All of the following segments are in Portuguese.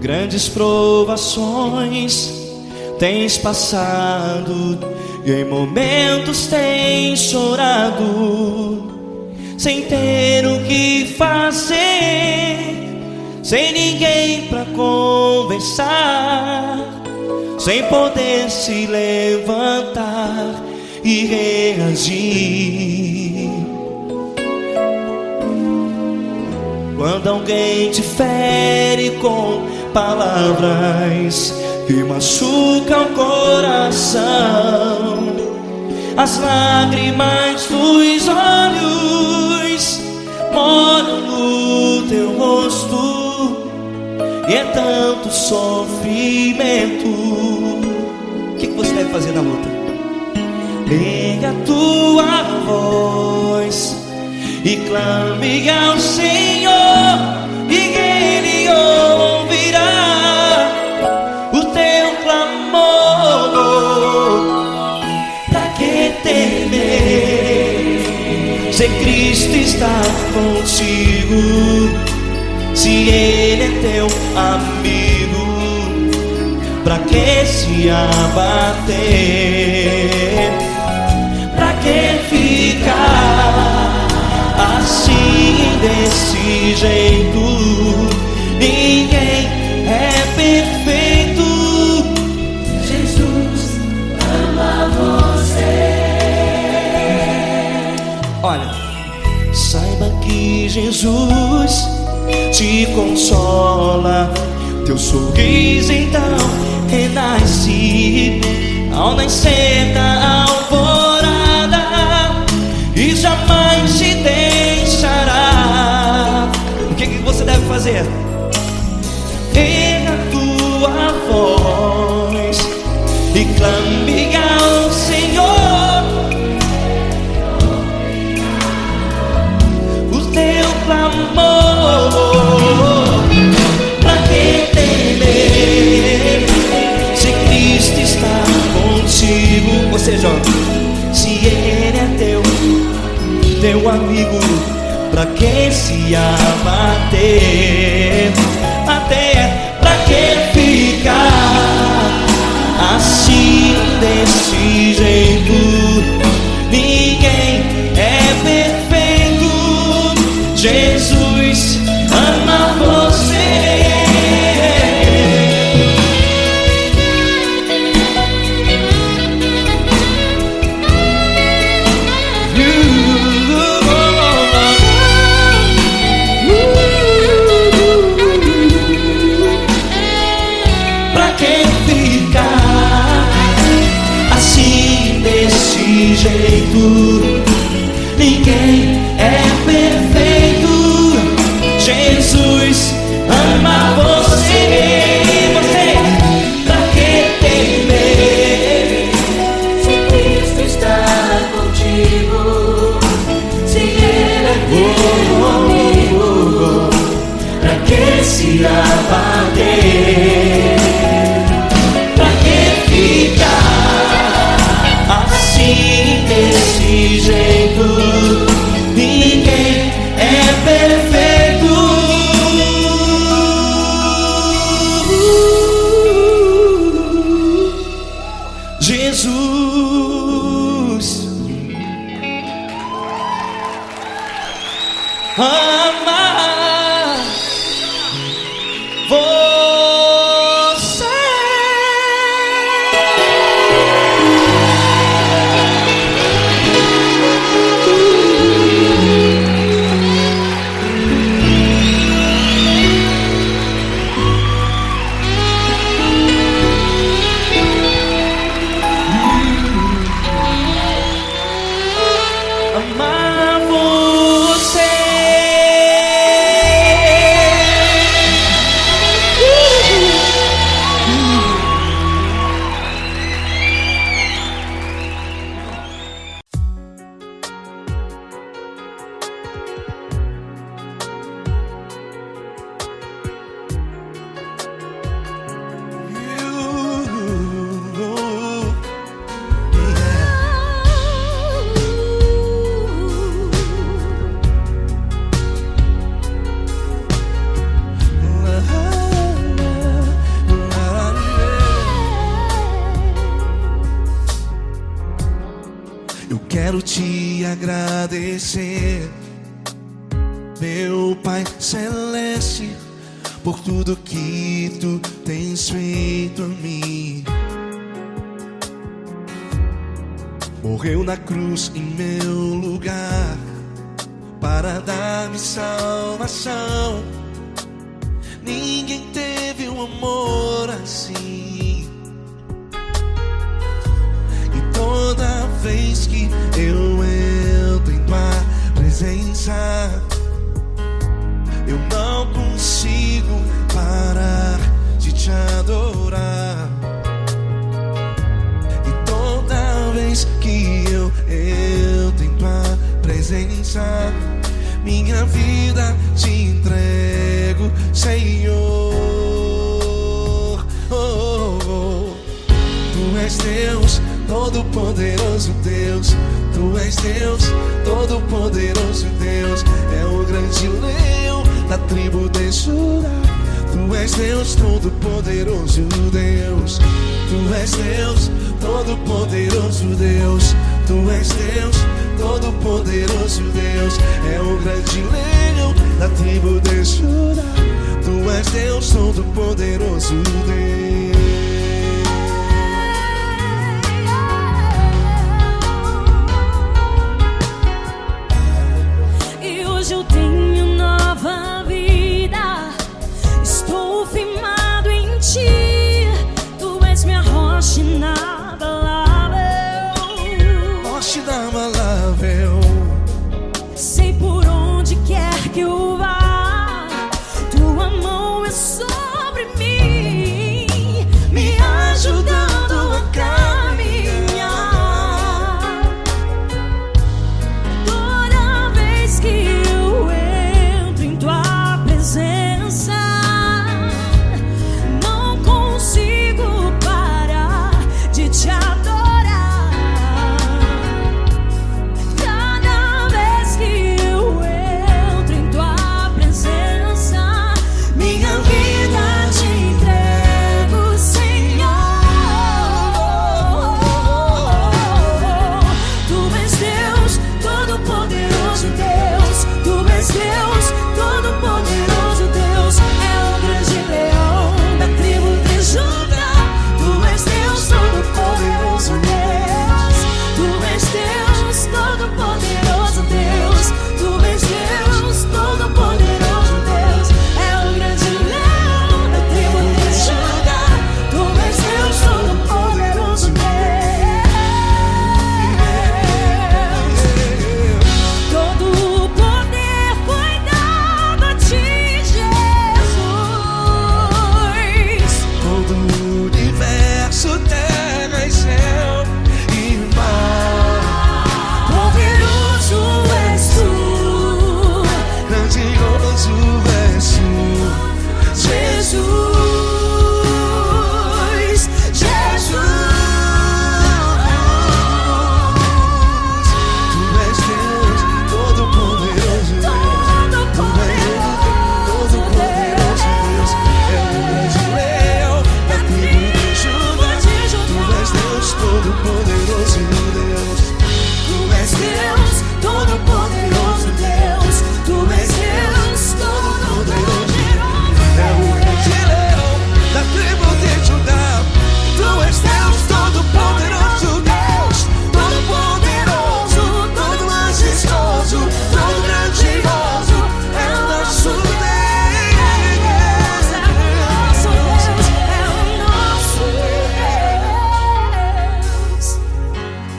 Grandes provações tens passado e em momentos tens chorado, sem ter o que fazer, sem ninguém pra conversar, sem poder se levantar e reagir. Quando alguém te fere com palavras que machucam o coração, as lágrimas dos olhos molham no teu rosto, e é tanto sofrimento. O que você deve fazer na luta? Erga a tua voz e clame ao Senhor, e Ele ouvirá o teu clamor. Pra que temer, se Cristo está contigo, se Ele é teu amigo? Pra que se abater? Pra que ficar assim, desse jeito? Ninguém é perfeito. Jesus ama você. Olha, saiba que Jesus te consola, teu sorriso então renasce ao nascer da alvorada, e jamais te deixará. O que você deve fazer? Erga a tua voz e clame ao Senhor, o teu clamor. Pra que temer, se Cristo está contigo? Ou seja, se Ele é teu amigo, pra que se abater? Até pra que ficar assim, desse jeito? Ninguém é perfeito. Jesus ama você. Jeito, ninguém é perfeito. Jesus ama você. Você, pra que temer, se Cristo está contigo, se Ele é teu amigo? Pra que se abater? Pra que ficar assim, desse jeito? Ninguém é perfeito. Jesus ama você. Amar agradecer, meu Pai Celeste, por tudo que Tu tens feito a mim. Morreu na cruz em meu lugar para dar-me salvação. Ninguém teve um amor assim. E toda vez que eu entro em Tua presença, eu não consigo parar de Te adorar. E toda vez que eu entro em Tua presença, minha vida Te entrego, Senhor. Tu és Deus, Todo-Poderoso Deus. Tu és Deus, Todo-Poderoso Deus. É o grande leão da tribo de Judá. Tu és Deus, Todo-Poderoso Deus. Tu és Deus, Todo-Poderoso Deus. Tu és Deus, Todo-Poderoso Deus. É o grande leão da tribo de Judá. Tu és Deus, Todo-Poderoso Deus. E hoje eu tenho nova vida, estou firmado em Ti. Tu és minha rocha inabalável, Rocha inabalável. sei por onde quer que eu vá, Tua mão é sobre mim, me ajudando a caminhar. Toda vez que eu entro em Tua presença, não consigo parar de Te adorar. Cada vez que eu entro em Tua presença, minha vida Te entrego, Senhor. Tu és Deus, Todo-Poderoso Deus. Tu és Deus, Todo-Poderoso Deus. É o grande leão da tribo de Judá. Tu és Deus, Todo-Poderoso Deus. Tu és Deus, Todo-Poderoso Deus. Tu és Deus, Todo-Poderoso Deus. É o grande leão da tribo de Judá. Tu és Deus, Todo-Poderoso Deus. Todo o poder foi dado a Ti, Jesus. Todo o universo, terra e céu e mar. Poderoso és Tu, Grandioso és Tu, Jesus, Jesus. Tu és Deus, Todo-Poderoso Deus. Tu és Todo-Poderoso Deus. É o grande leão da tribo de Judá. Tu és Deus, Todo-Poderoso Deus. Tu és Deus, Todo-Poderoso Deus. Tu és Deus, Todo-Poderoso. É o grande leão da tribo de Judá. Tu és Deus, Todo-Poderoso Deus. Todo-Poderoso, todo majestoso, todo grandioso. É o nosso Deus. É o nosso Deus, é o nosso Deus.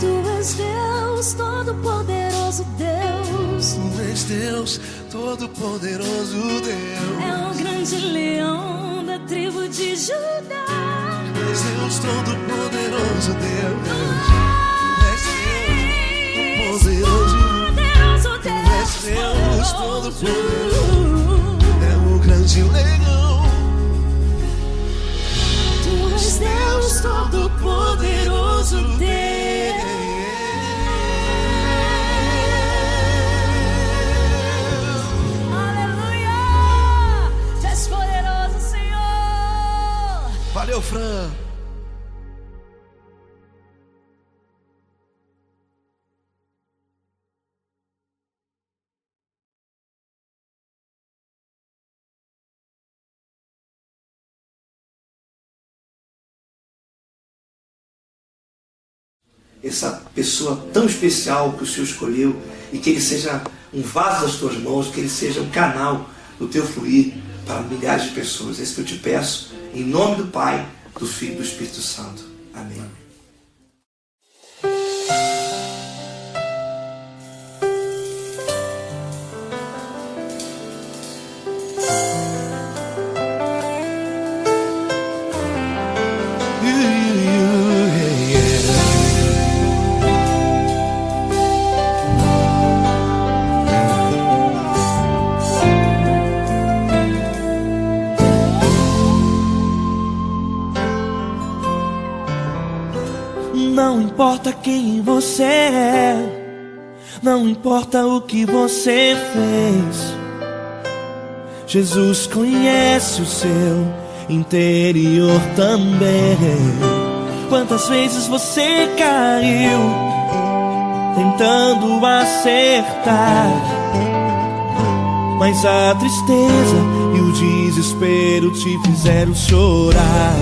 Tu és Deus, Todo-Poderoso Deus. Tu és Deus, Todo-Poderoso Deus. É o grande leão da tribo de Judá. Tu és Deus, Todo-Poderoso Deus. Tu és Deus, Todo-Poderoso. Poderoso Tu és Deus, Deus, Todo-Poderoso. É o grande leão. Tu és Deus, Todo-Poderoso Deus. Aleluia! Tu és poderoso, Senhor. Valeu, Fran. essa pessoa tão especial que o Senhor escolheu, e que ele seja um vaso das tuas mãos, que ele seja um canal do teu fluir para milhares de pessoas. É isso que eu te peço, em nome do Pai, do Filho e do Espírito Santo. Amém. Não importa quem você é, não importa o que você fez, Jesus conhece o seu interior também. Quantas vezes você caiu tentando acertar, mas a tristeza e o desespero te fizeram chorar.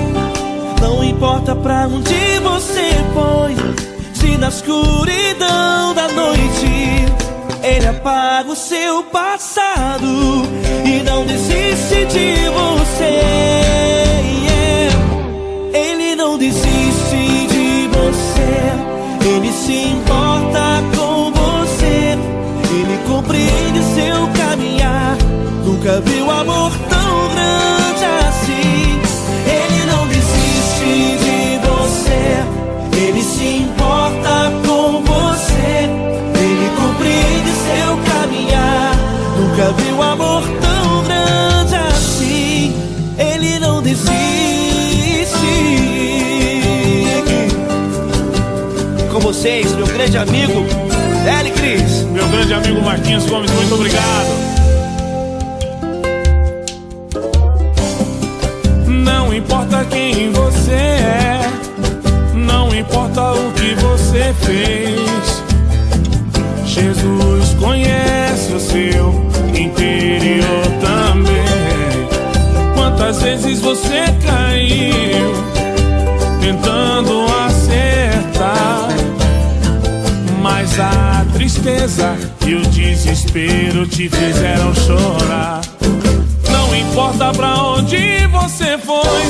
Não importa pra onde você foi, se na escuridão da noite Ele apaga o seu passado e não desiste de você. Ele não desiste de você, Ele se importa com você, Ele compreende seu caminhar. Nunca viu amor tão grande assim. Ele não desiste de você, Ele se importa com você, Ele compreende seu caminhar. Nunca viu amor tão grande assim. Ele não desiste. Com vocês, meu grande amigo L. Cris. Meu grande amigo Marquinhos Gomes, muito obrigado. Não importa quem você é, não importa o que você fez, Jesus conhece o seu interior também. Quantas vezes você caiu tentando acertar, mas a tristeza e o desespero te fizeram chorar. Não importa pra onde você foi,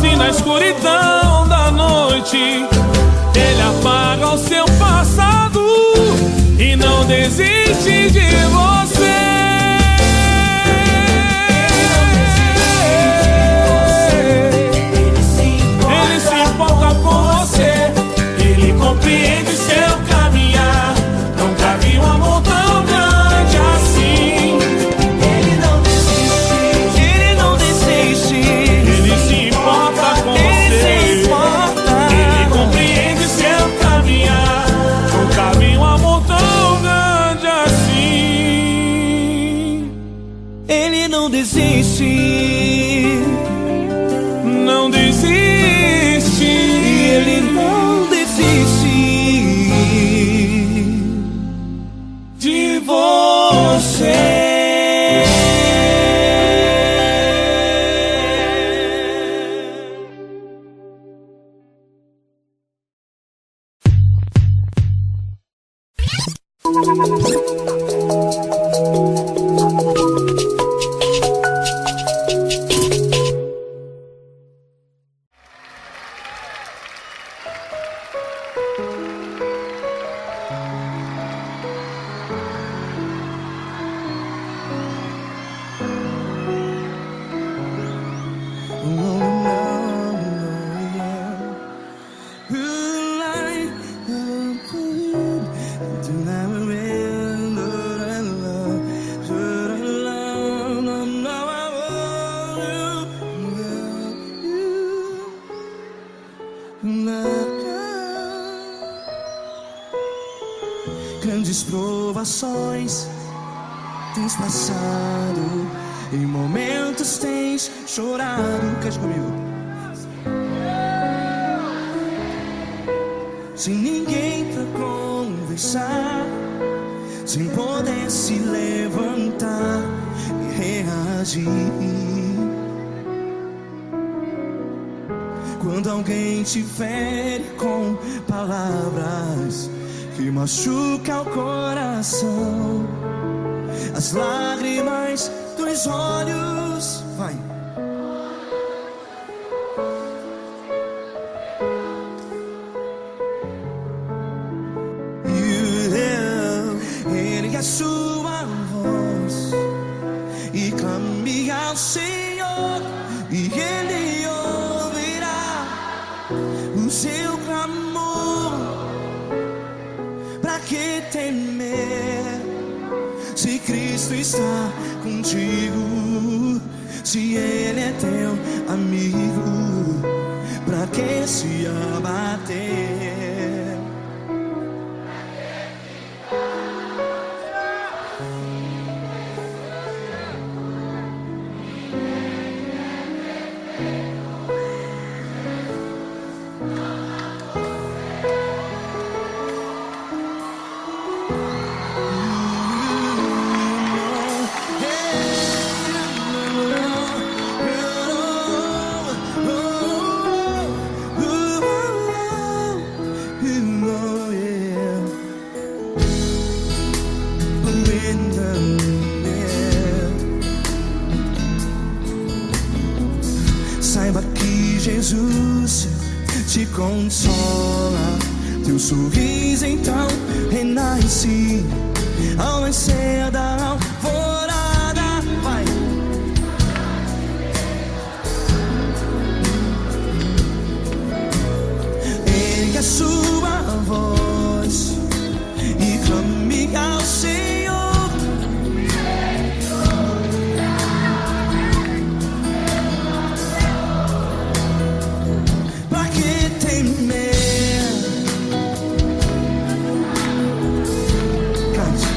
se na escuridão da noite Ele apaga o seu passado e não desiste de você. Ele se importa com você, Ele compreende seu caminhar. Nunca vi um amor tão grande assim. Ele não desiste, Ele não desiste. Ele se importa com você, Ele compreende seu caminhar. Nunca vi um amor tão grande assim. Ele não desiste, não desiste. Ele não desiste de você. Grandes provações tens passado, em momentos tens chorado. Cante comigo. Sem ninguém pra conversar, sem poder se levantar e reagir. Quando alguém te fere com palavras que machucam o coração, as lágrimas dos olhos, vai. Ergue a sua voz e clame ao Senhor, e Ele ouvirá o seu clamor. Pra que temer, se Cristo está contigo? Se Ele é teu amigo, pra que se abater? Saiba que Jesus te consola, teu sorriso então renasce ao nascer da alvorada. Vai. Ergue a sua voz e clame ao Senhor. Pra que temer? Cante.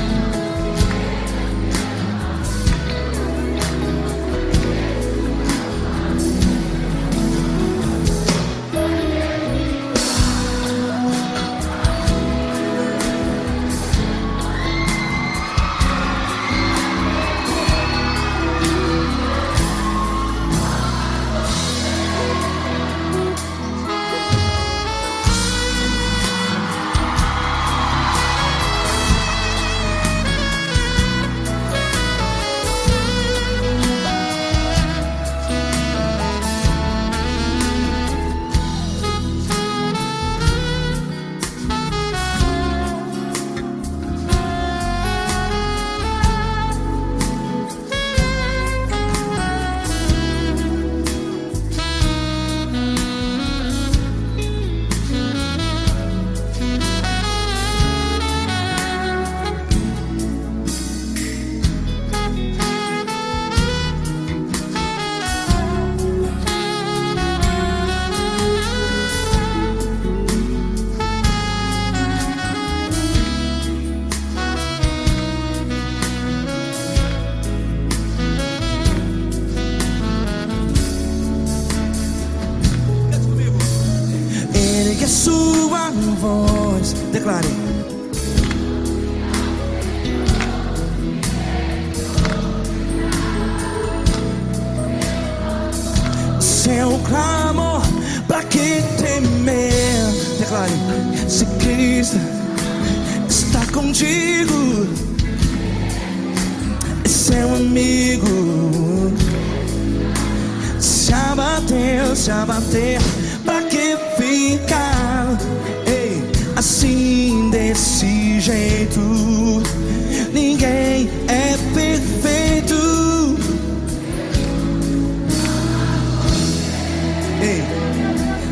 Ergue a sua voz, declare. Seu clamor, pra que temer? Declare. Se Cristo está contigo, é seu amigo. Se abater, pra que ficar, ei, assim desse jeito? Ninguém é perfeito. Ei,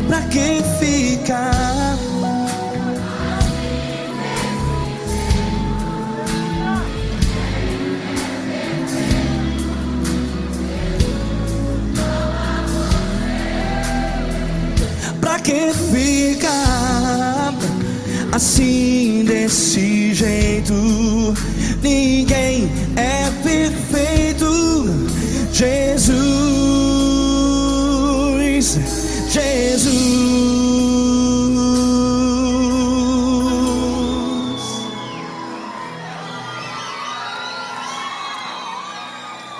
pra que ficar? Pra que ficar assim desse jeito? Ninguém é perfeito. Jesus, Jesus.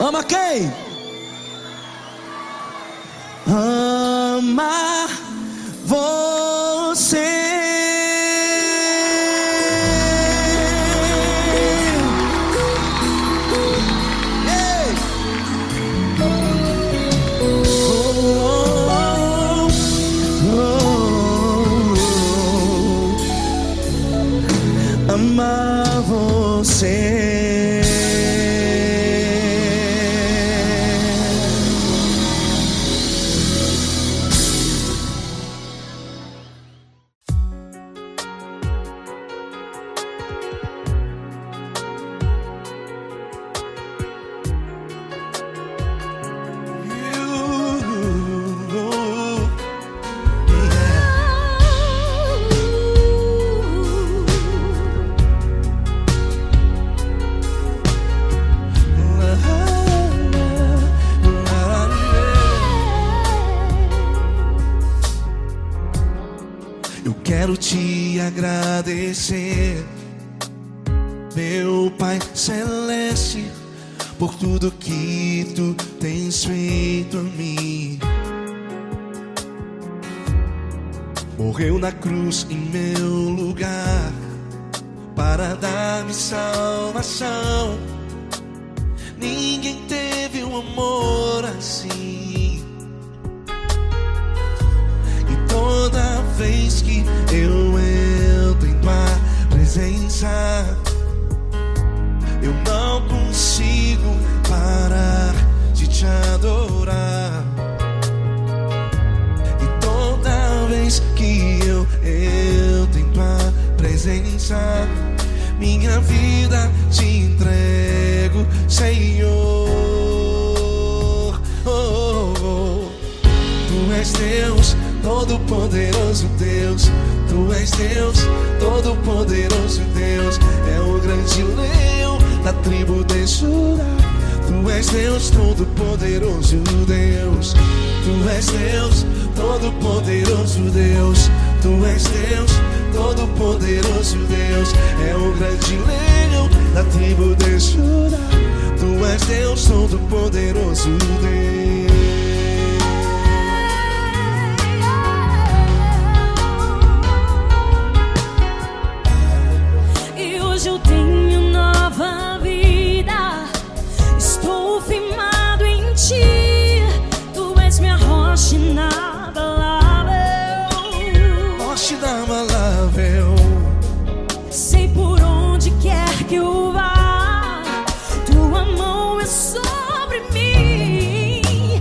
Ama quem? Ama Eu quero te agradecer, meu Pai Celeste, por tudo que tu tens feito a mim. Morreu na cruz em meu lugar para dar-me salvação. Ninguém teve um amor assim. E toda vez que eu entro em tua presença, eu não consigo parar de te adorar. E toda vez que eu entro em tua presença, minha vida te entrego, Senhor. Tu és Deus, Todo-Poderoso Deus. Tu és Deus, Todo-Poderoso Deus. É o grande leão da tribo de Judá. Tu és Deus, Todo-Poderoso Deus. Tu és Deus, Todo-Poderoso Deus. Tu és Deus, Todo-Poderoso Deus. É o grande leão da tribo de Judá. Tu és Deus, Todo-Poderoso Deus. E hoje eu tenho nova vida, estou firmado em ti. Tu és minha rocha inabalável, Rocha inabalável. sei por onde quer que eu vá, tua mão é sobre mim.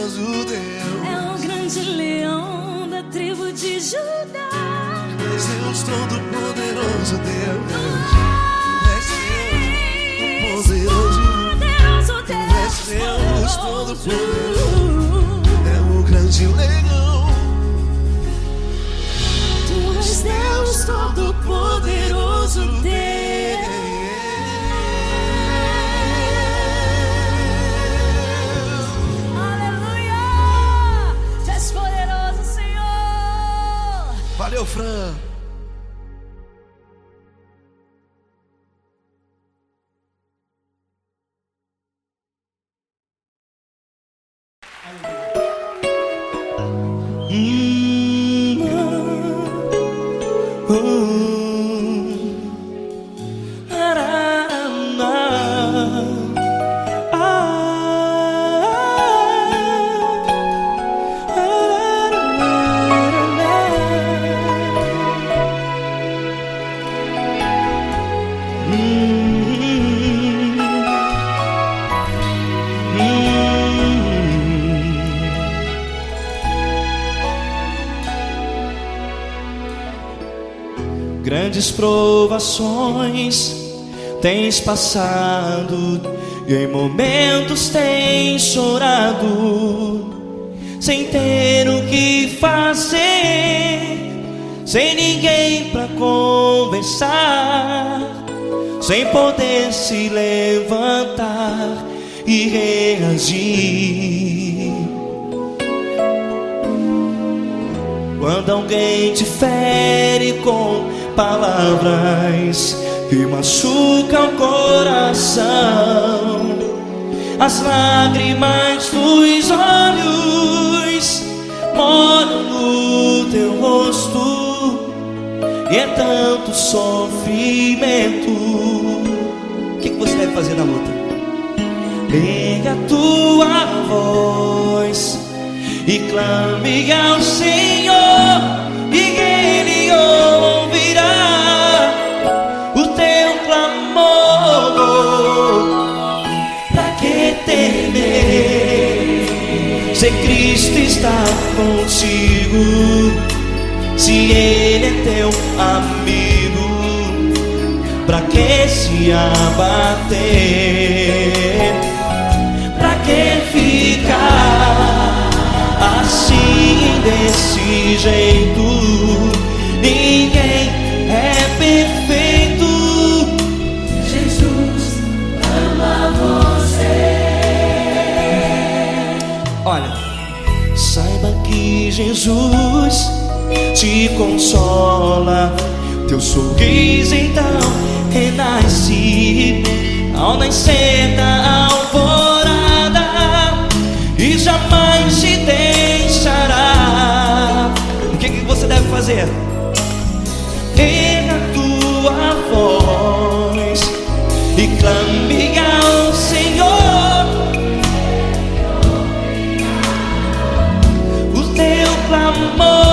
poderoso Deus. É o grande leão da tribo de Judá. Tu és Deus todo-poderoso Deus. Tu és Deus poderoso. Tu és Deus todo-poderoso. É o grande leão. Tu és Deus todo-poderoso Deus. Aleluia! Tu és poderoso, Senhor. Valeu, Fran. Grandes provações tens passado e em momentos tens chorado, sem ter o que fazer, sem ninguém pra conversar, sem poder se levantar e reagir. Quando alguém te fere com palavras que machucam o coração, as lágrimas dos olhos molham no teu rosto, e é tanto sofrimento. O que você deve fazer na luta? Erga a tua voz e clame ao Senhor, e Ele ouvirá o teu clamor. Pra que temer, se Cristo está contigo, se Ele é teu amigo? Pra que se abater? Pra que ficar assim, desse jeito? Ninguém é perfeito. Jesus ama você. Olha, saiba que Jesus te consola, teu sorriso então renasce ao nascer da alvorada e jamais te deixará. O que você deve fazer? Erga a tua voz e clame ao Senhor, o teu clamor.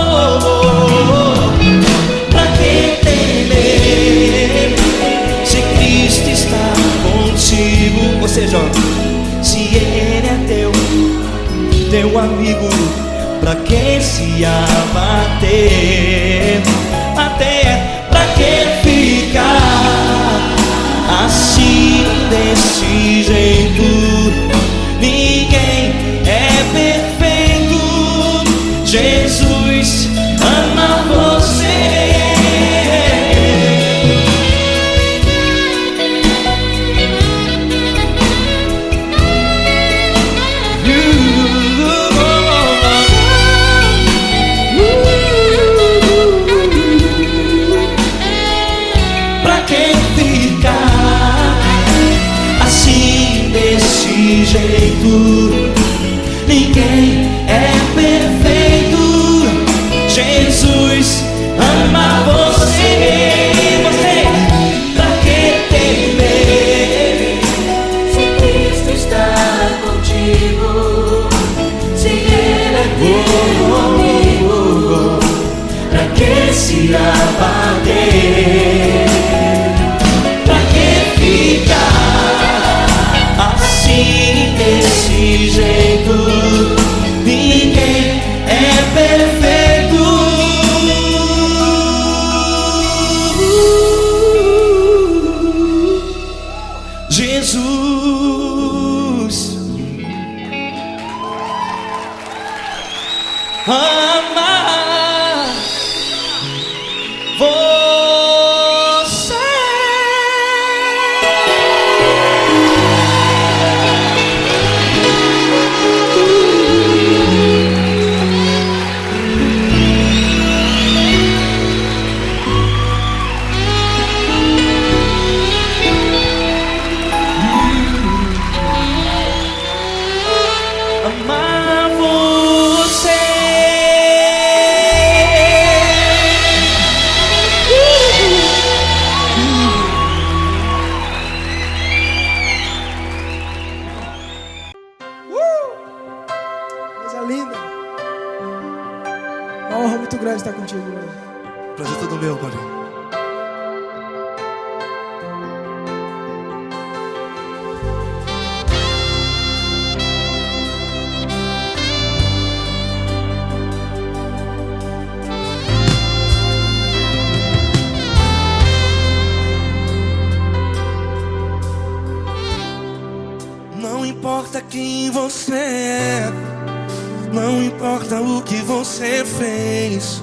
Pra que temer, se Cristo está contigo? Ou seja, se Ele é teu amigo, pra que se abater? Até pra que ficar assim, desse jeito? Ninguém é perfeito. Jesus ama você. Jeito, ninguém é perfeito. Jesus ama você. Você, pra que temer, Se Cristo está contigo, se Ele é teu amigo, pra que se abater? Pra que ficar assim, desse jeito? amar você. Amar você. Coisa linda. Uma honra muito grande estar contigo hoje. Prazer todo meu, Paulinho. Não importa quem você é, não importa o que você fez,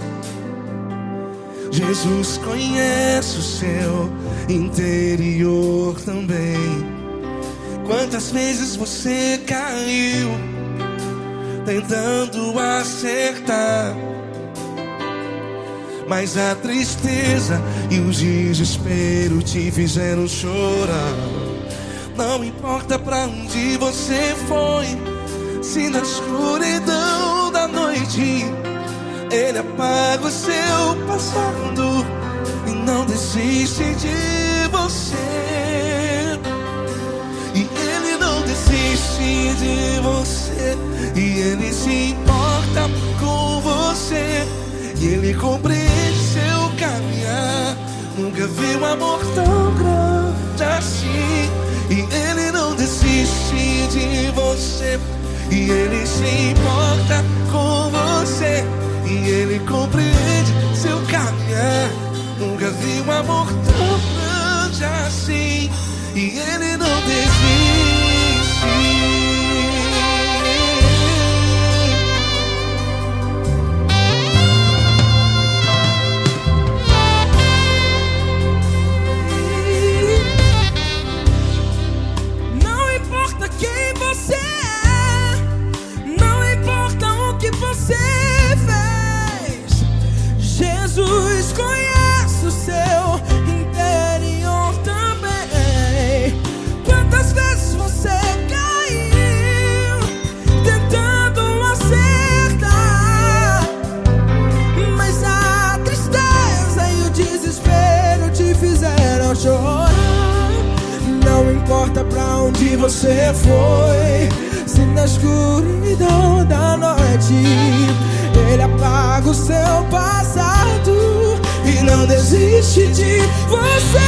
Jesus conhece o seu interior também. Quantas vezes você caiu tentando acertar, mas a tristeza e o desespero te fizeram chorar. Não importa pra onde você foi, se na escuridão da noite Ele apaga o seu passado e não desiste de você. E Ele não desiste de você, e Ele se importa com você, e Ele compreende seu caminhar. Nunca vi um amor tão grande assim. E Ele não desiste de você, e Ele se importa com você, e Ele compreende seu caminhar. Nunca vi um amor tão grande assim. E Ele não desiste. Jesus conhece o seu interior também. Quantas vezes você caiu tentando acertar, mas a tristeza e o desespero te fizeram chorar. Não importa pra onde você foi, se na escuridão da noite Ele apaga o seu passado e não desiste de você.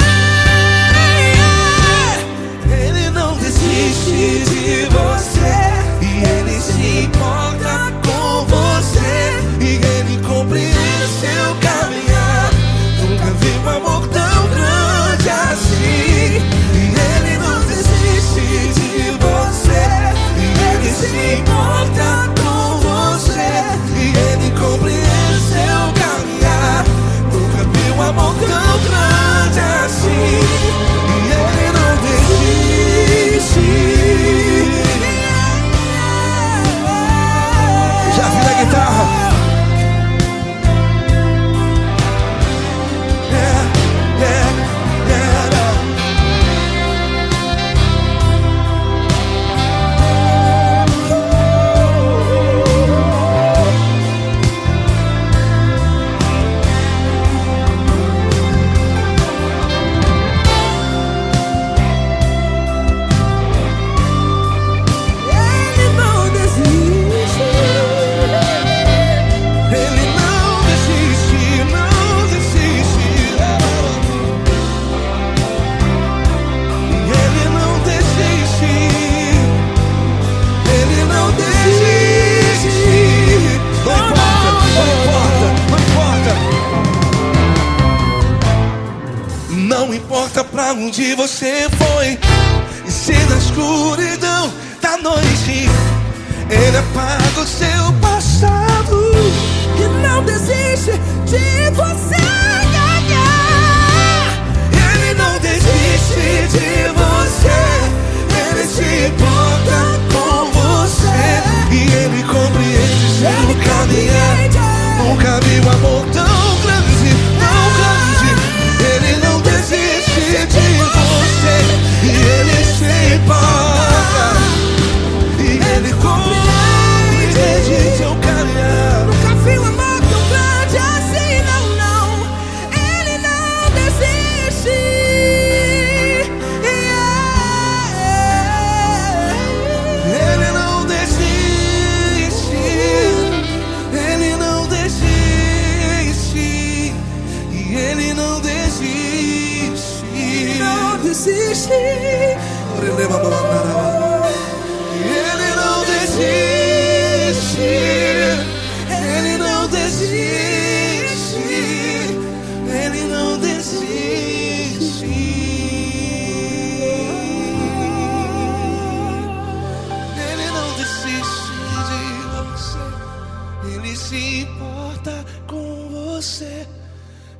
Ele não desiste de você, e Ele se importa com você, e Ele compreende seu caminhar. Nunca vi um amor tão grande assim. E Ele não desiste de você, e Ele se importa com você, e Ele compreende seu caminhar. Nunca vi um amor tão grande assim. E Ele não desiste. Já vi na guitarra. Não importa pra onde você foi, e se na escuridão da noite Ele apaga o seu passado Ele não desiste, ele não desiste, ele não desiste. Ele não desiste de você, ele se importa com você,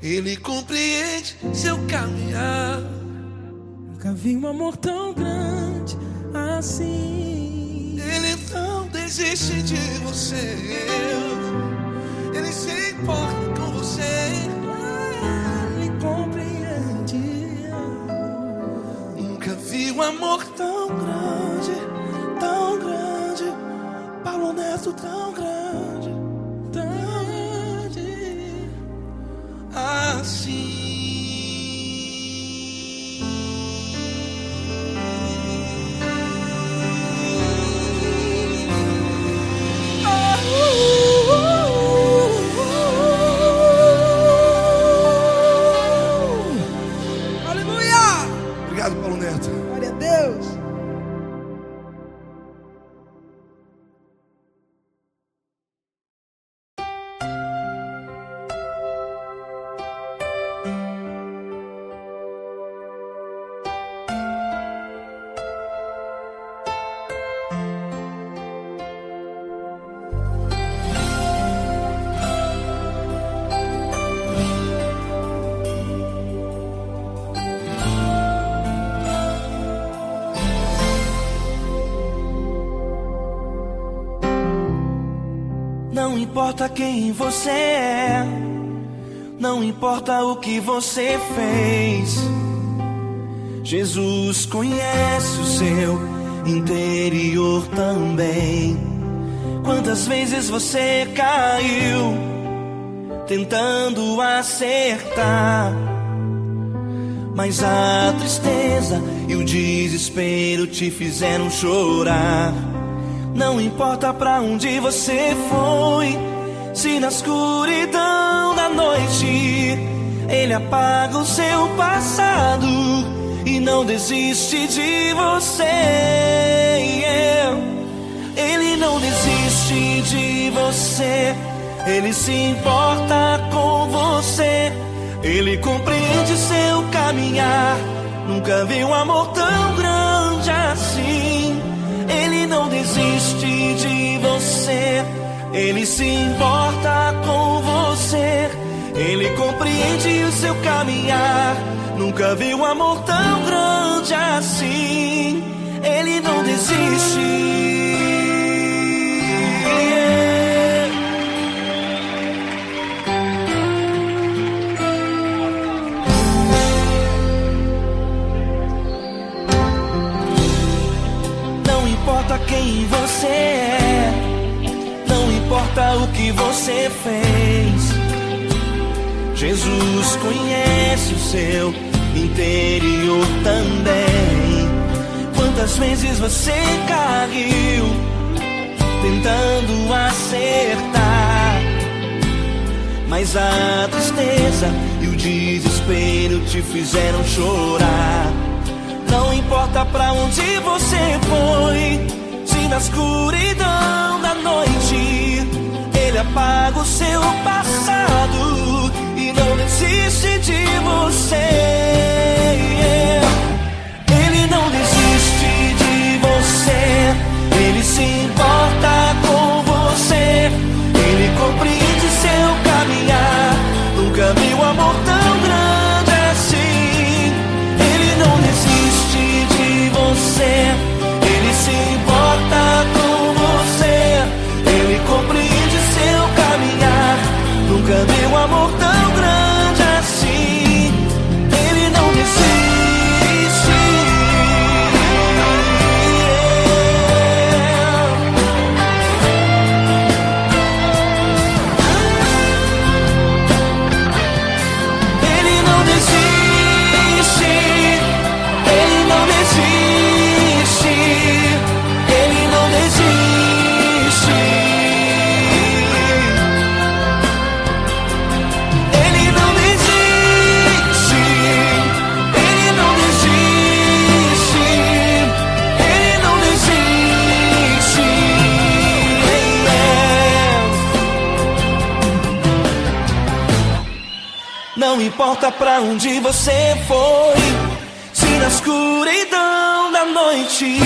ele compreende seu caminhar. Nunca vi um amor tão grande assim. Ele não desiste de você, ele se importa com você, Ele compreende. nunca vi um amor tão grande, Paulo Neto tão grande, assim. Aleluia! Obrigado, Paulo Neto. Glória a Deus. Não importa quem você é, não importa o que você fez, Jesus conhece o seu interior também. Quantas vezes você caiu tentando acertar, mas a tristeza e o desespero te fizeram chorar. Não importa pra onde você foi, se na escuridão da noite Ele apaga o seu passado e não desiste de você. Ele não desiste de você, Ele se importa com você, Ele compreende seu caminhar. Nunca vi um amor tão grande assim. Ele não desiste de você, Ele se importa com você, Ele compreende o seu caminhar. Nunca vi um amor tão grande assim. Ele não desiste. Não importa quem você é, não importa o que você fez, Jesus conhece o seu interior também. Quantas vezes você caiu tentando acertar, mas a tristeza e o desespero te fizeram chorar. Não importa pra onde você foi, se na escuridão da noite Ele apaga o seu passado e não desiste de você. Ele não desiste de você, Ele se importa com você, Ele compreende seu caminhar. Nunca vi um amor tão grande assim. Ele não desiste de você, Ele se importa com você, Ele compreende seu caminhar. Nunca vi um amor tão grande assim. Ele não desiste. Ele não desiste. Ele não desiste. Ele não desiste. Não importa pra onde você foi, se na escuridão da noite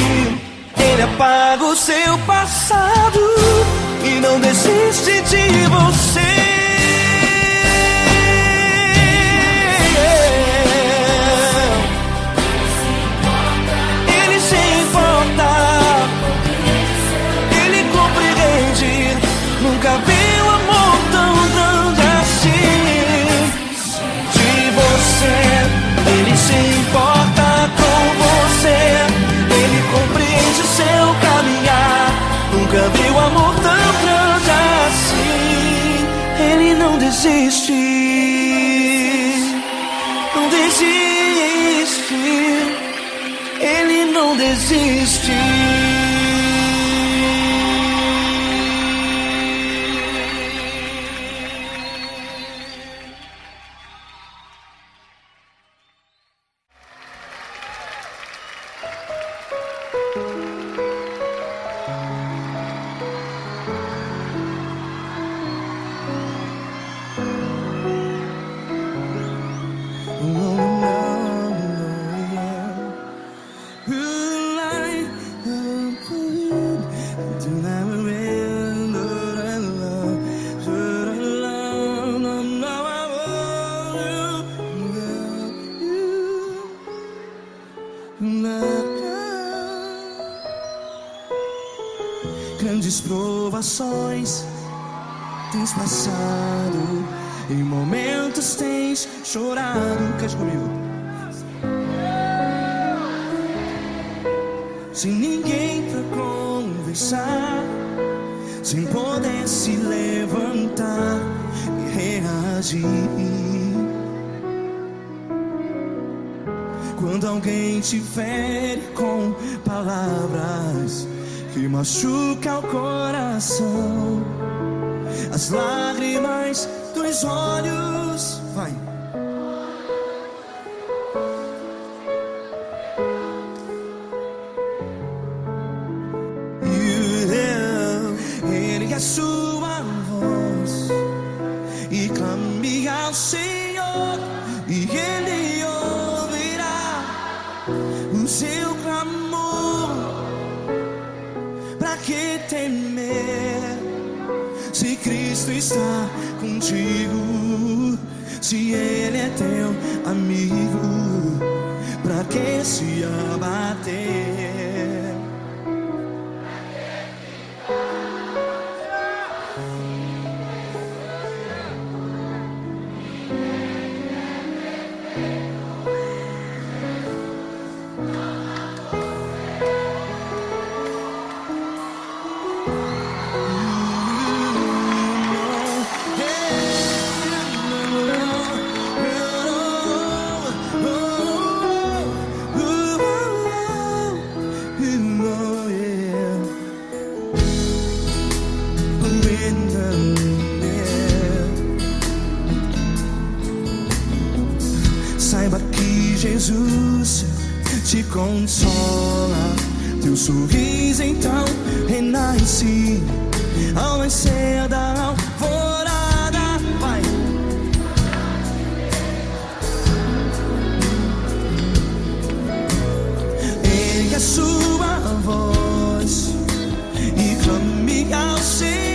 Ele apaga o seu passado e não desiste de você. Ele se importa, Ele compreende. Nunca vi um amor tão grande assim de você. Ele se importa com você, Ele compreende o seu caminhar. Nunca vi um amor tão grande assim. Ele não desiste, não desiste. Ele não desiste. Grandes provações tens passado, em momentos tens chorado. Cante comigo. Sem ninguém pra conversar, sem poder se levantar e reagir. Quando alguém te fere com palavras que machuca o coração, as lágrimas dos olhos, vai. Ergue a sua voz e clame ao Senhor, e Ele ouvirá o seu clamor. Pra que temer, se Cristo está contigo? Se Ele é teu amigo, pra que se abater? Saiba que Jesus te consola, teu sorriso então renasce ao nascer da alvorada. Vai. Ergue a sua voz e clame ao Senhor.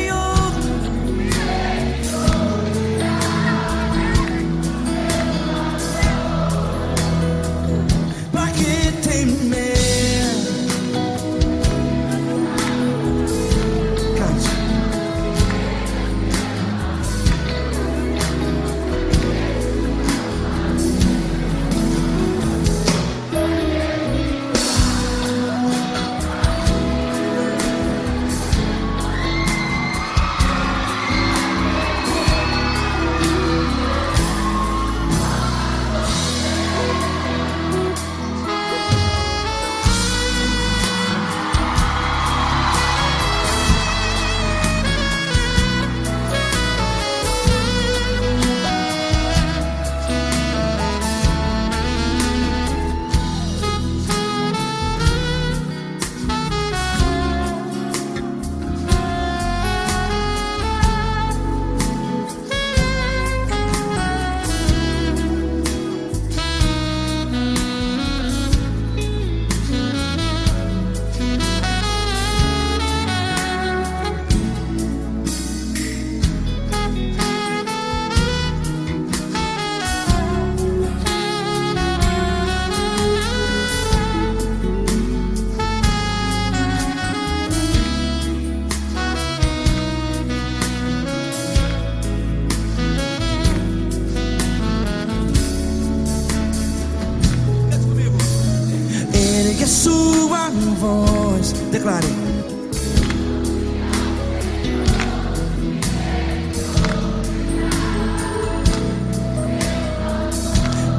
voz. Declare.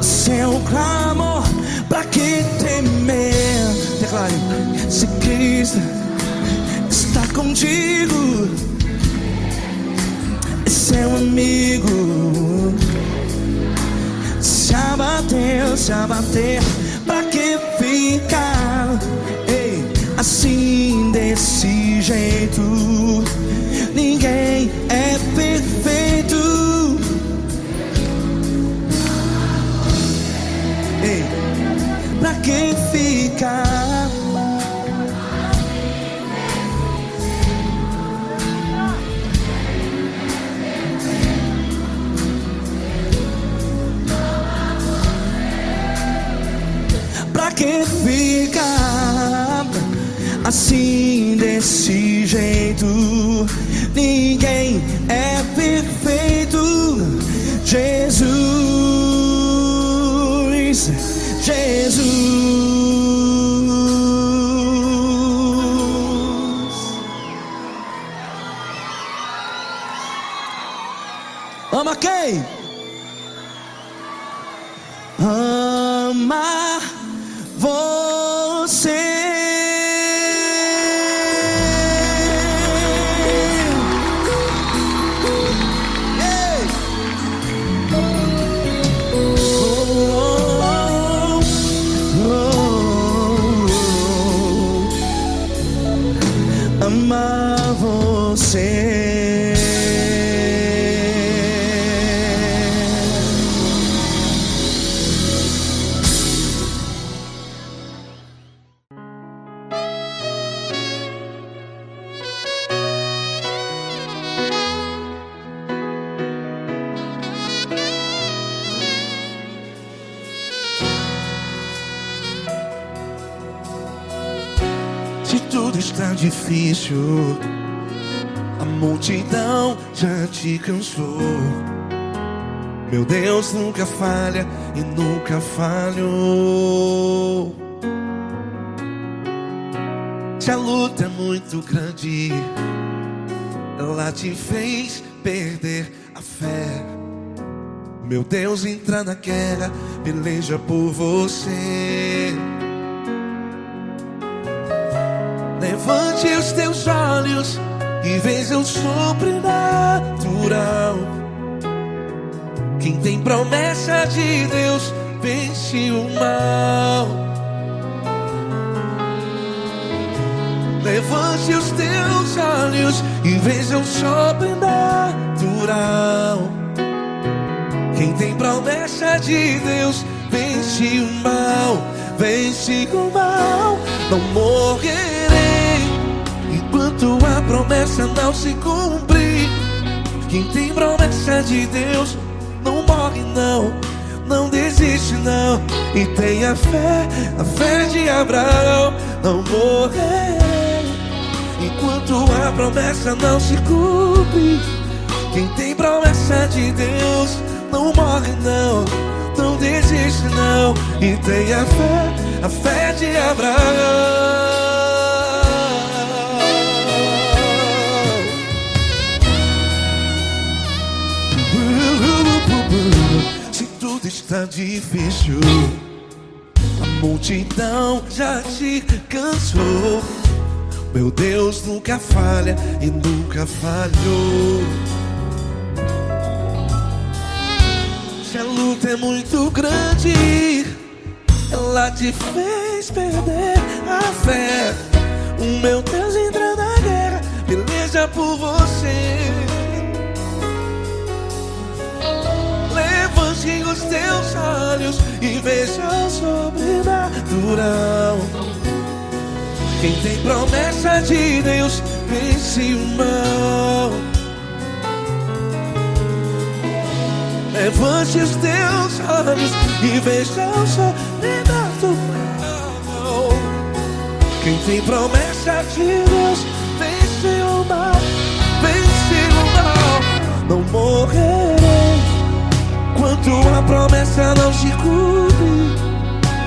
Seu clamor, pra que temer? Declare. Se Cristo está contigo, é seu amigo. Se abater, pra que ficar? Ei, assim desse jeito, ninguém é perfeito. Ei, pra que ficar? Pra que ficar assim desse jeito? Ninguém é perfeito. Jesus, ama quem? Ama você. Ei. Ama você. Se tudo está difícil, a multidão já te cansou. Meu Deus nunca falha e nunca falhou. Se a luta é muito grande, ela te fez perder a fé. Meu Deus entra na guerra, peleja por você. Levante os teus olhos e veja o sobrenatural. Quem tem promessa de Deus vence o mal. Levante os teus olhos e veja o sobrenatural. Quem tem promessa de Deus vence o mal. Vence o mal. Não morrerei enquanto a promessa não se cumprir. Quem tem promessa de Deus não morre não, não desiste não. E tenha a fé de Abraão. Não morrerei enquanto a promessa não se cumpre. Quem tem promessa de Deus não morre não, não desiste não. E tenha a fé de Abraão. Se tudo está difícil, a multidão já te cansou. Meu Deus nunca falha e nunca falhou. Se a luta é muito grande, ela te fez perder a fé. O meu Deus entra na guerra, peleja por você. Levante os teus olhos e veja o sobrenatural. Quem tem promessa de Deus vence o mal. Levante os teus olhos e veja o sobrenatural. Quem tem promessa de Deus vence o mal. Vence o mal. Não morrerei enquanto a promessa não se cumpre.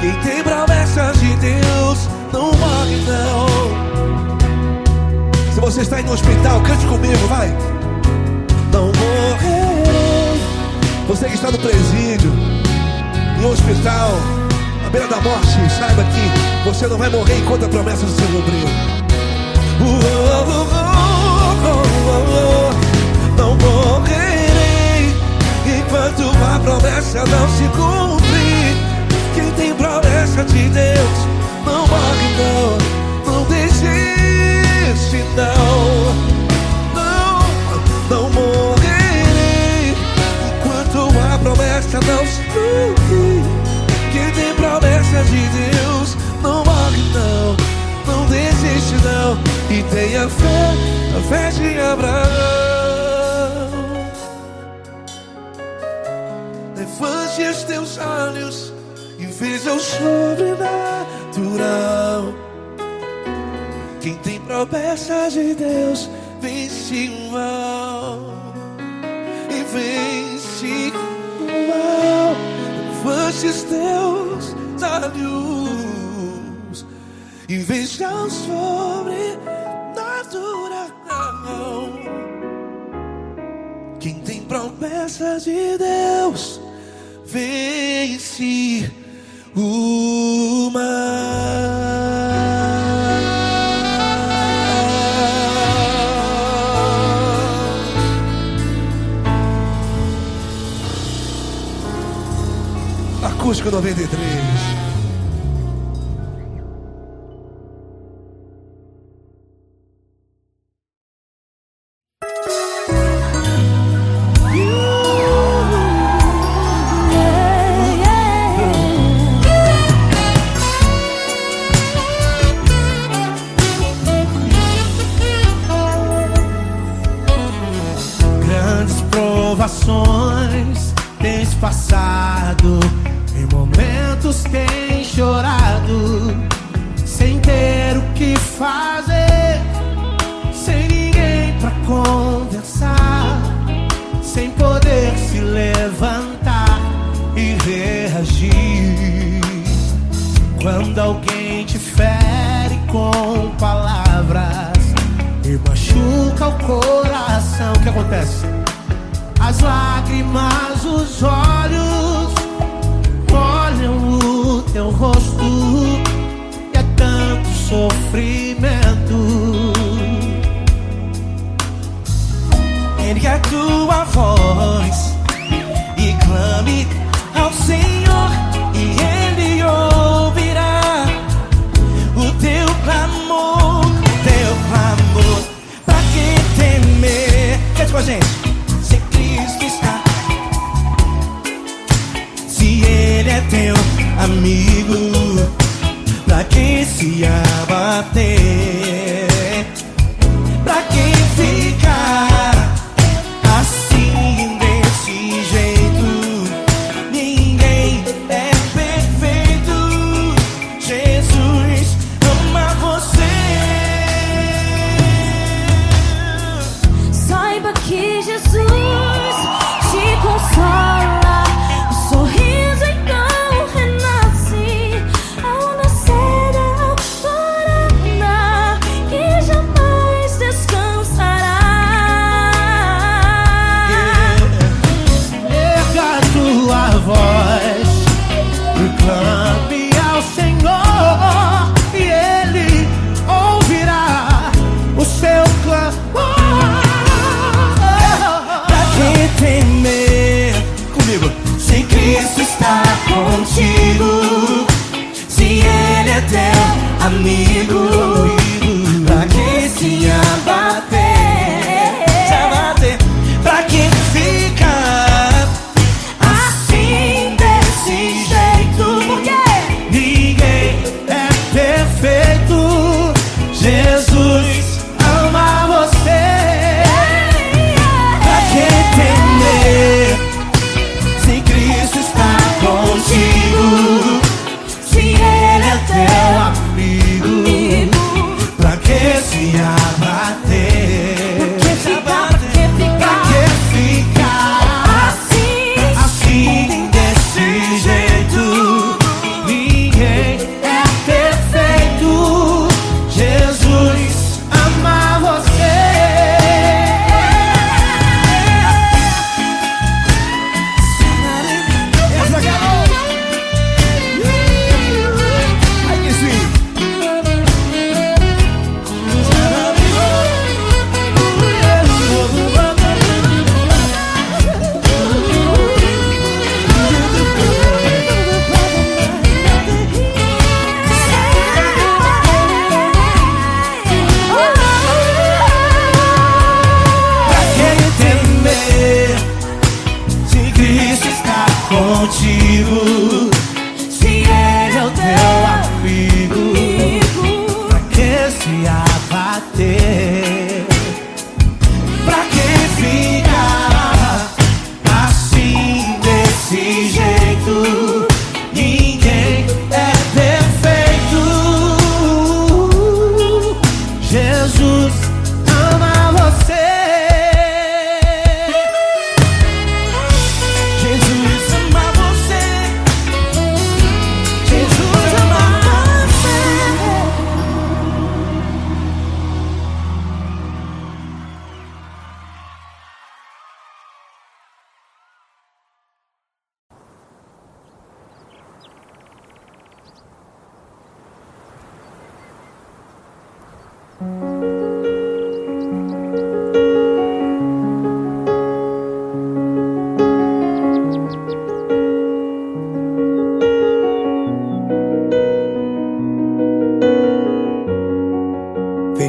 Quem tem promessa de Deus não morre não. Se você está aí no hospital, cante comigo, vai. Não morrerei. Você que está no presídio, no hospital, à beira da morte, saiba que você não vai morrer enquanto a promessa do Senhor cumpriu. Não morrerei enquanto a promessa não se cumprir. Quem tem promessa de Deus não morre não. Não desiste não. Não morrerei enquanto a promessa não se cumprir. Quem tem promessa de Deus não morre não. Não desiste não. E tenha fé, a fé de Abraão. Levante os teus olhos e veja o sobrenatural. Quem tem promessa de Deus vence o mal. E vence o mal. Levante os teus olhos e veja o sobrenatural. Quem tem promessa de Deus vence o mal. Acústico 93. Grandes provações tens passado, em momentos tens chorado, sem ter o que fazer, sem ninguém pra conversar, sem poder se levantar e reagir. Quando alguém te fere com palavras e machuca o coração, o que acontece? As lágrimas, os olhos olham o teu rosto e é tanto sofrimento. Ergue a tua voz e clame ao Senhor e Ele ouvirá o teu clamor, pra que temer? Cante com a gente. Se Cristo está, se Ele é teu amigo, pra que se abater? Pra que ficar assim desse jeito? Ninguém é perfeito. Jesus ama você. Saiba que Jesus te consola. O sorriso então renasce ao nascer da alvorada.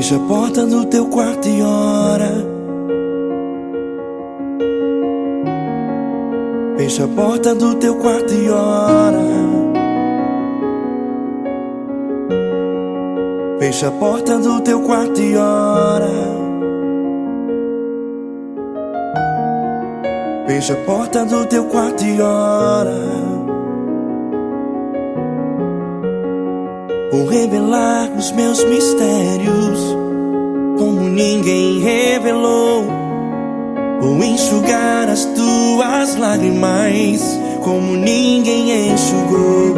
Fecha a porta do teu quarto e ora. Fecha a porta do teu quarto e ora. Fecha a porta do teu quarto e ora. Fecha a porta do teu quarto e ora. Vou revelar os meus mistérios como ninguém revelou. Vou enxugar as tuas lágrimas como ninguém enxugou.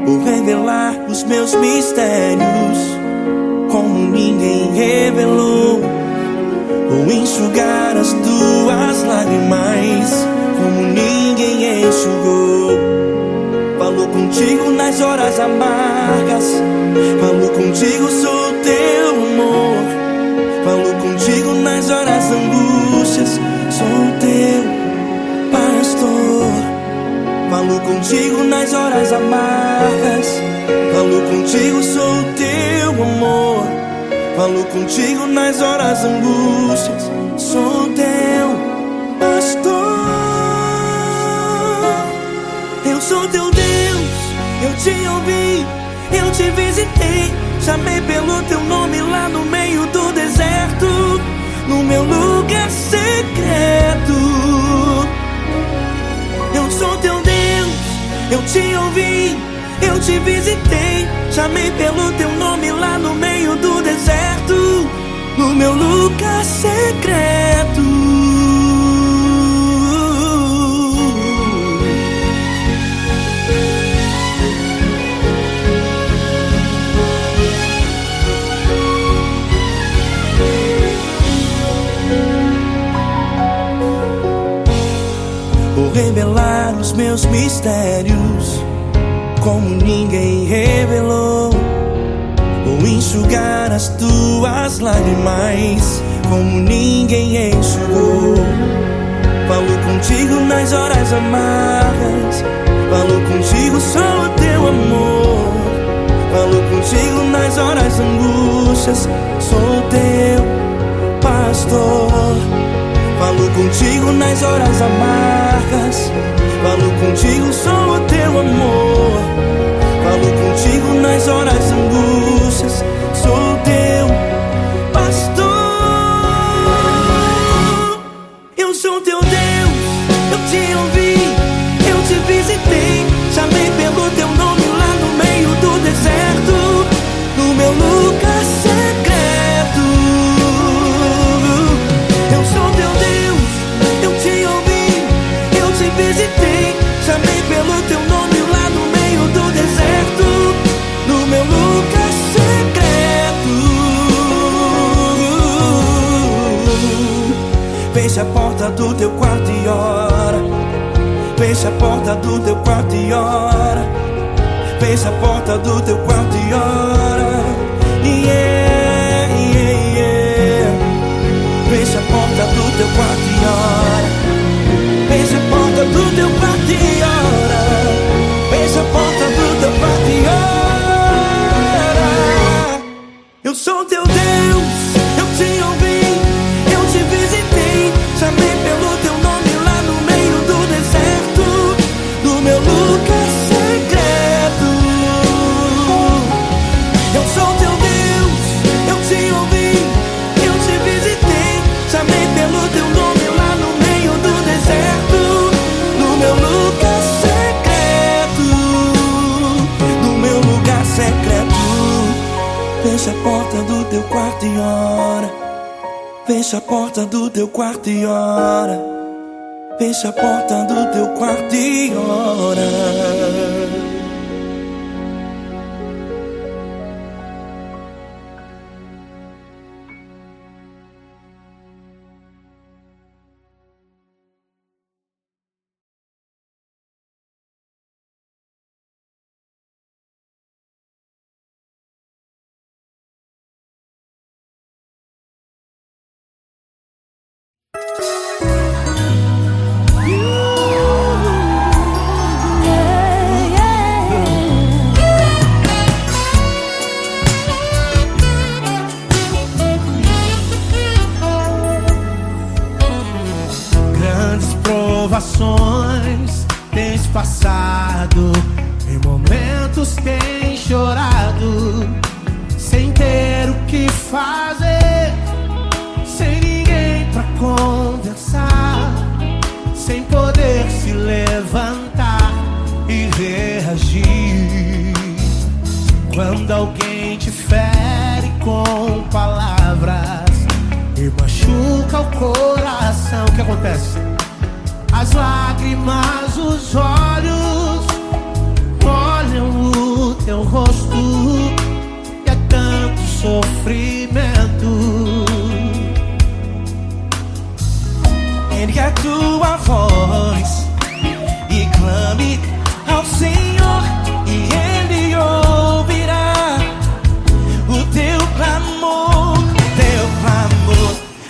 Vou revelar os meus mistérios como ninguém revelou. Vou enxugar as tuas lágrimas como ninguém enxugou. Falo contigo nas horas amargas, falo contigo, sou teu amor. Falo contigo nas horas angústias, sou teu pastor. Falo contigo nas horas amargas, falo contigo, sou teu amor. Falo contigo nas horas angústias, sou teu pastor. Eu sou teu Deus, eu te ouvi, eu te visitei. Chamei pelo teu nome lá no meio do deserto, no meu lugar secreto. Eu sou teu Deus, eu te ouvi, eu te visitei. Chamei pelo teu nome lá no meio do deserto, no meu lugar secreto. Vou revelar os meus mistérios como ninguém revelou. Vou enxugar as tuas lágrimas como ninguém enxugou. Falo contigo nas horas amargas, falo contigo, sou teu amor. Falo contigo nas horas angústias, sou teu pastor. Falo contigo nas horas amargas, falo contigo, sou teu amor. Falo contigo nas horas angústias, sou teu pastor. Eu sou teu Deus, eu te ouvi, eu te visitei. Chamei pelo teu nome lá no meio do deserto, no meu lugar secreto. Eu sou teu Deus, eu te ouvi, eu te visitei. Chamei pelo teu nome lá no meio do deserto, no meu lugar secreto. Fecha a porta do teu quarto e ora. Fecha a porta do teu quarto e ora. Fecha a porta do teu quarto e ora. Yeah, yeah, yeah. Fecha a porta do teu quarto e ora. Fecha a porta do teu quarto e ora. Fecha a porta do teu quarto e ora. Eu sou teu Deus, eu te ouvi, eu te visitei. Chamei pelo teu nome lá no meio do deserto, no meu lugar secreto. Eu sou teu Deus, eu te ouvi, eu te visitei. Chamei pelo teu nome lá no meio do deserto, no meu lugar secreto, no meu lugar secreto. Fecha a porta do teu quarto e ora. Fecha a porta do teu quarto e ora. Fecha a porta do teu quarto e ora. provações tens passado, em momentos tens chorado, sem ter o que fazer, sem ninguém pra conversar, sem poder se levantar e reagir. Quando alguém te fere com palavras e machuca o coração, o que acontece? As lágrimas, os olhos molham o teu rosto, e é tanto sofrimento. Ergue a tua voz e clame ao Senhor, e Ele ouvirá o teu clamor,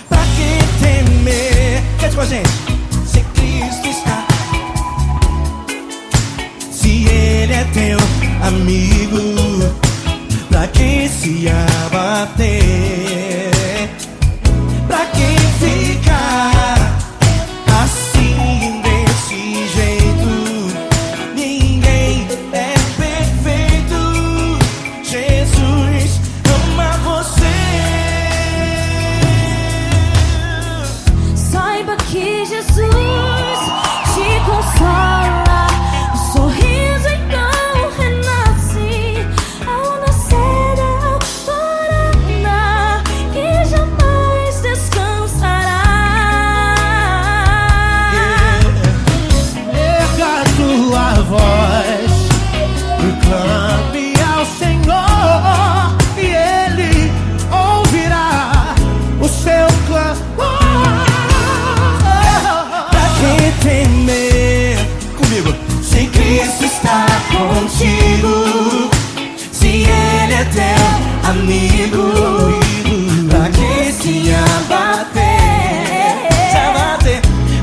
pra que temer? Cante com a gente. Se Cristo está, se Ele é teu amigo, pra que se abater? Pra que ficar assim desse jeito? Ninguém é perfeito. Jesus ama você. Saiba que Jesus te consola, o sorriso então renasce ao nascer da alvorada e jamais descansará. Erga a tua voz, proclame ao Senhor, e Ele ouvirá o seu clamor. Pra que temer? Comigo. Se Cristo está contigo, se Ele é teu amigo, pra que se abater?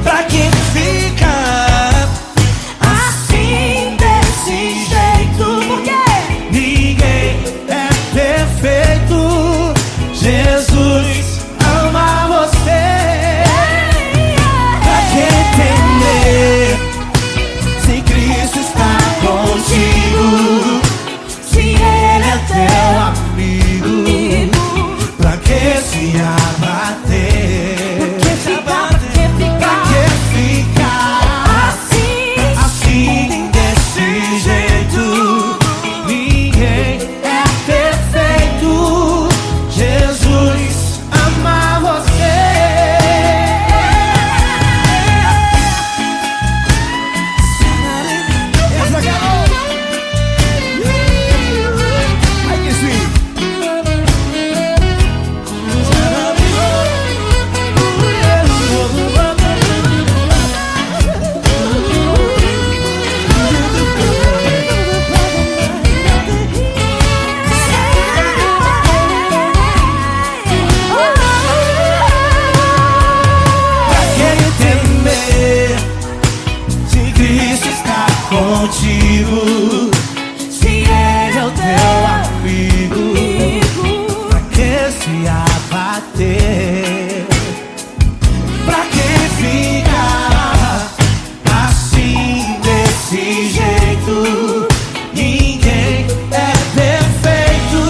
Pra que ficar assim desse jeito? Porque ninguém é perfeito. Jesus ama você. Pra que temer? Se Cristo está contigo, se Ele é teu amigo, pra que se abater? Pra que ficar assim desse jeito? Ninguém é perfeito. Jesus ama você. Essa garota. Ai, que sweet. Pra que temer? Se Cristo está contigo, se Ele é o teu amigo, pra que se abater? Pra que ficar assim desse jeito? Ninguém é perfeito.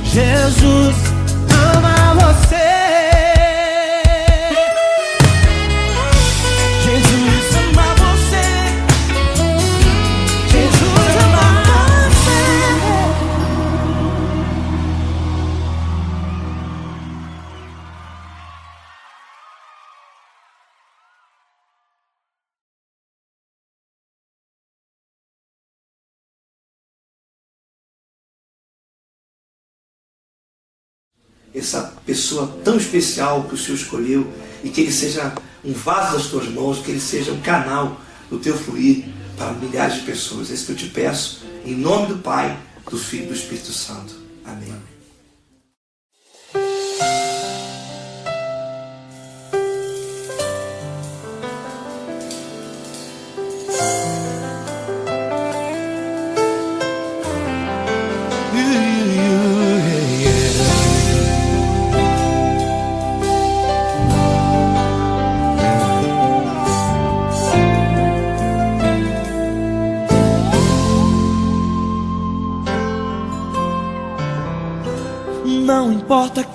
Jesus ama você. Jesus ama você. Jesus ama você. Essa pessoa tão especial que o Senhor escolheu, e que Ele seja um vaso das tuas mãos, que Ele seja um canal do teu fluir para milhares de pessoas. É isso que eu te peço, em nome do Pai, do Filho e do Espírito Santo. Amém.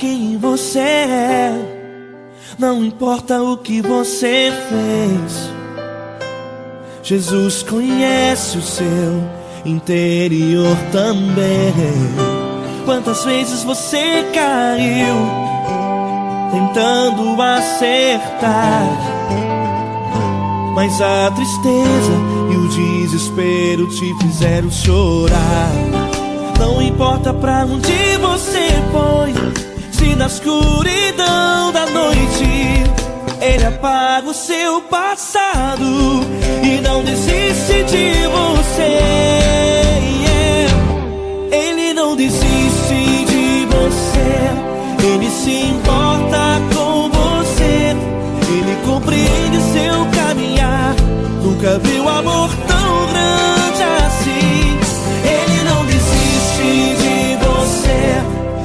quem você é, não importa o que você fez. Jesus conhece o seu interior também. Quantas vezes você caiu tentando acertar, mas a tristeza e o desespero te fizeram chorar. Não importa pra onde você foi, se na escuridão da noite Ele apaga o seu passado e não desiste de você. Ele não desiste de você, Ele se importa com você, Ele compreende seu caminhar. Nunca viu amor tão grande assim. Ele não desiste de você,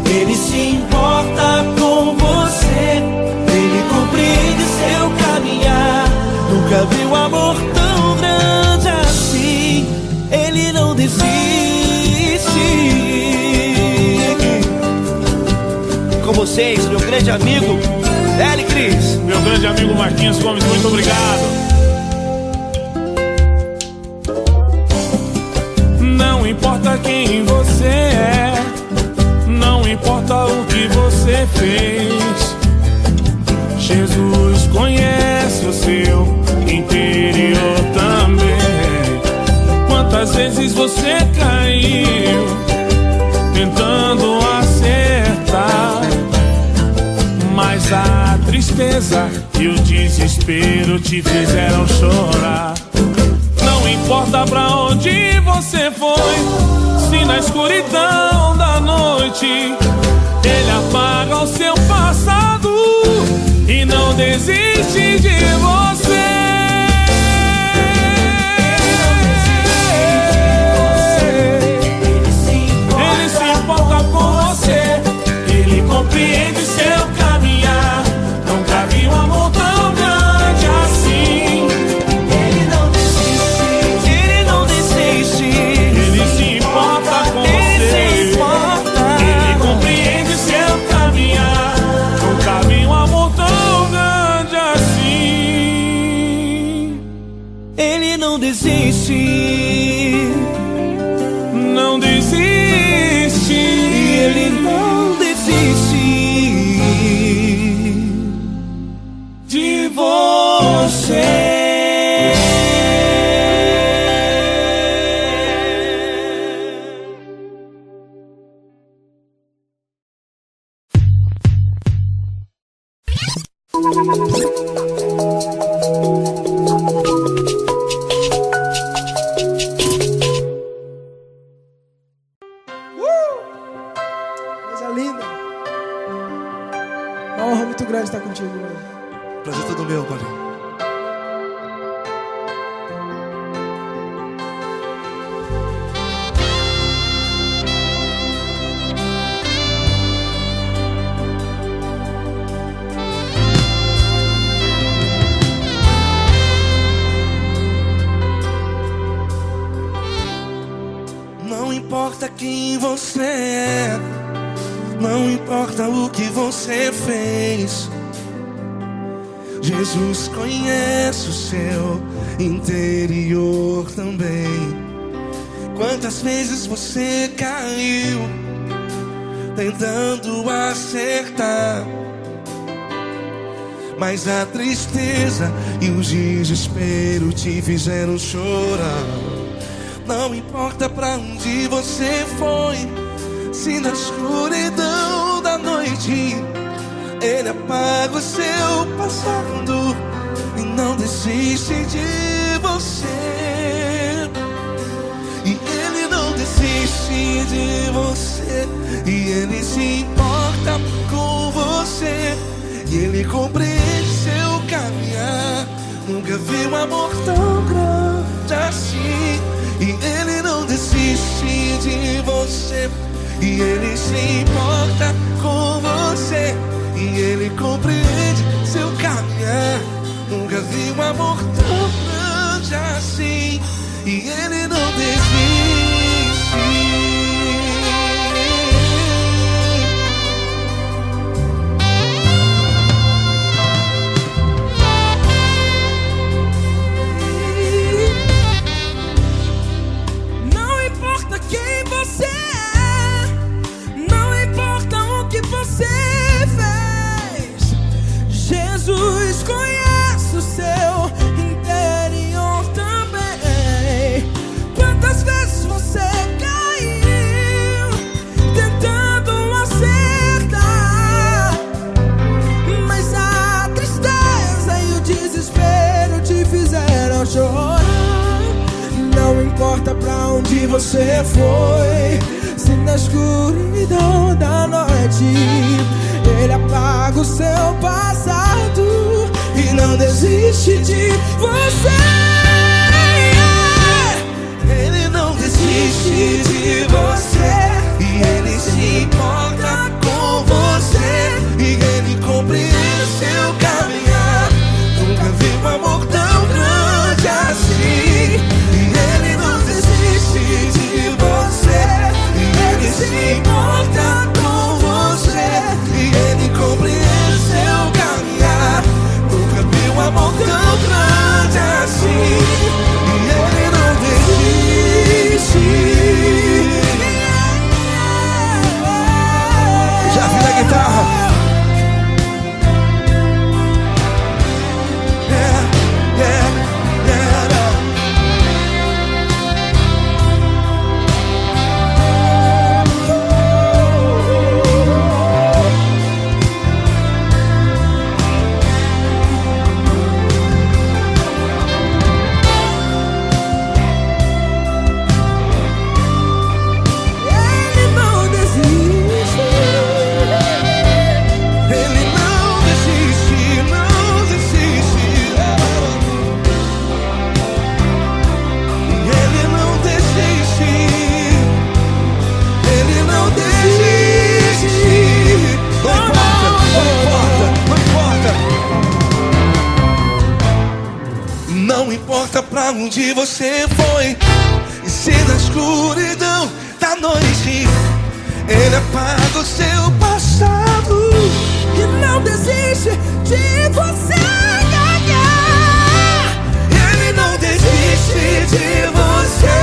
Ele se importa com você, Ele compreende seu caminhar. Nunca viu amor tão grande assim. Ele não desiste. Com vocês, meu grande amigo Eli Cris. Meu grande amigo Marquinhos Gomes, muito obrigado. Não importa quem você é, não importa o que você fez, Jesus conhece o seu interior também. Quantas vezes você caiu tentando acertar, mas a tristeza e o desespero te fizeram chorar. Não importa pra onde você foi, se na escuridão da noite Ele apaga o seu passado e não desiste de você. Ele se importa com você, Ele compreende seu caminhar. Nunca vi um amor tão grande assim. Ele não desiste, Ele não desiste. Ele se importa com você, Ele compreende seu caminhar. Nunca vi um amor tão grande assim. Ele não desiste, não desiste. Ele não desiste De você. Coisa linda. Uma honra muito grande estar contigo, mano. Prazer todo meu, Paulinho. Não importa quem você é, não importa o que você fez, Jesus conhece o seu interior também. Quantas vezes você caiu tentando acertar, mas a tristeza e o desespero te fizeram chorar. Não importa pra onde você foi, se na escuridão da noite Ele apaga o seu passado e não desiste de você. E Ele não desiste de você, e Ele se importa com você, e Ele compreende seu caminhar. Nunca vi um amor tão grande assim. E Ele não desiste de você, e Ele se importa com você, e Ele compreende seu caminhar. Nunca vi um amor tão grande assim. E Ele não desiste. Jesus conhece o seu interior também. Quantas vezes você caiu tentando acertar, mas a tristeza e o desespero te fizeram chorar. Não importa pra onde você foi, se na escuridão da noite Ele apaga o seu passado e não desiste de você. Ele não desiste de você, e Ele se importa com você, e Ele compreende seu caminhar. Nunca vi um amor tão grande assim. E Ele não desiste de você, e Ele se importa com você, e Ele compreende seu caminhar. Nunca vi um amor tão grande assim. E Ele não desiste. Já vi na guitarra. Não importa pra onde você foi, e se na escuridão da noite Ele apaga o seu passado E não desiste de você ganhar. Ele não desiste de você,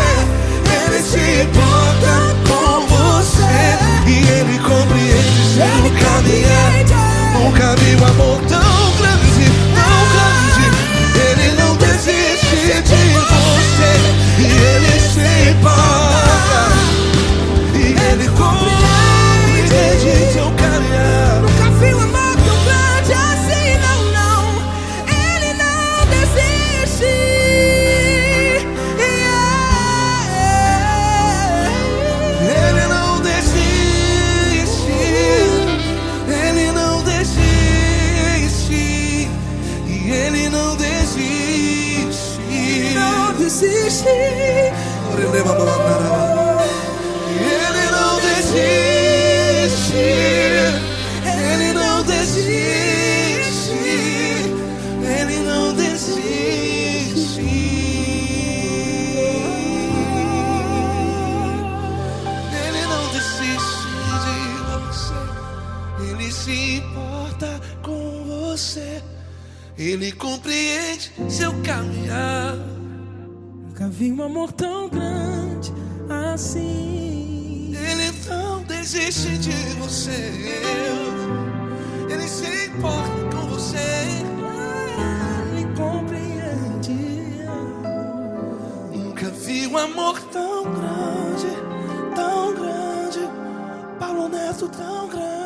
Ele se importa com você, e Ele compreende seu caminhar. Nunca vi um amor tão grande, tão grande. Ele não desiste de você, e Ele se importa, e Ele compreende seu caminhar. Nunca vi um amor tão grande assim, não, não. Ele não desiste. Ele não desiste, Ele não desiste, e Ele não desiste. Não desiste. Ele não desiste, Ele não desiste, Ele não desiste. Ele não desiste de você, Ele se importa com você, Ele compreende seu caminhar. Nunca vi um amor tão grande assim. Ele não desiste de você, Ele se importa com você, Ele compreende. Nunca vi um amor tão grande, Paulo Neto tão grande.